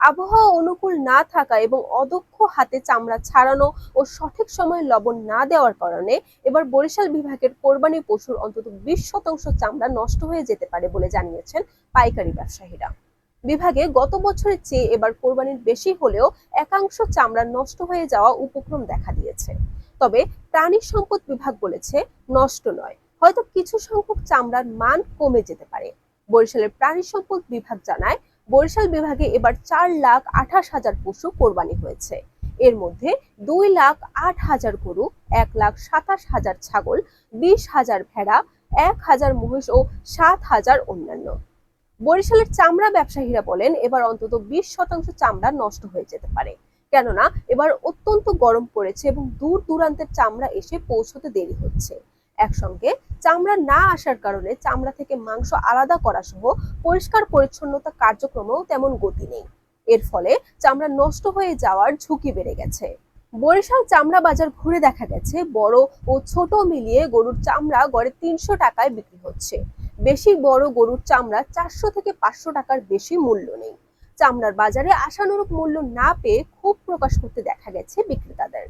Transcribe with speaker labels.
Speaker 1: আবহাওয়া অনুকূল না থাকা এবং অদক্ষ হাতে চামড়া ছাড়ানো ও সঠিক সময়ে লবণ না দেওয়ার কারণে এবার বরিশাল বিভাগের কোরবানি পশুর অন্তত 20% চামড়া নষ্ট হয়ে যেতে পারে বলে জানিয়েছেন পাইকারি ব্যবসায়ীরা। বিভাগে গত বছরের চেয়ে এবার কোরবানির বেশি হলেও একাংশ চামড়া নষ্ট হয়ে যাওয়া উপক্রম দেখা দিয়েছে। তবে প্রাণী সম্পদ বিভাগ বলেছে নষ্ট নয়, হয়তো কিছু সংখ্যক চামড়ার মান কমে যেতে পারে। বরিশালের প্রাণী সম্পদ বিভাগ জানায়, বরিশাল বিভাগে এবার 4,28,000 পশু কোরবানি হয়েছে। এর মধ্যে 2,08,000 গরু, 1,27,000 ছাগল, 20,000 ভেড়া, 1,000 মহিষ ও 7,000 অন্যান্য। বরিশালের চামড়া ব্যবসায়ীরা বলেন, এবার অন্তত 20% চামড়া নষ্ট হয়ে যেতে পারে, কেননা এবার অত্যন্ত গরম পড়েছে এবং দূর দূরান্তের চামড়া এসে পৌঁছতে দেরি হচ্ছে। একসঙ্গে চামড়া না আসার কারণে চামড়া থেকে মাংস আলাদা করা সহ পরিষ্কার পরিচ্ছন্নতা কার্যক্রমেও তেমন গতি নেই। এর ফলে চামড়া নষ্ট হয়ে যাওয়ার ঝুঁকি বেড়ে গেছে। বরিশাল চামড়া বাজার ঘুরে দেখা গেছে, বড় ও ছোট মিলিয়ে গরুর চামড়া গড়ে 300 টাকায় বিক্রি হচ্ছে। বেশি বড় গরুর চামড়া 400 থেকে 500 টাকার বেশি মূল্য নেই। চামড়ার বাজারে আশানুরূপ মূল্য না পেয়ে ক্ষোভ প্রকাশ করতে দেখা গেছে বিক্রেতাদের।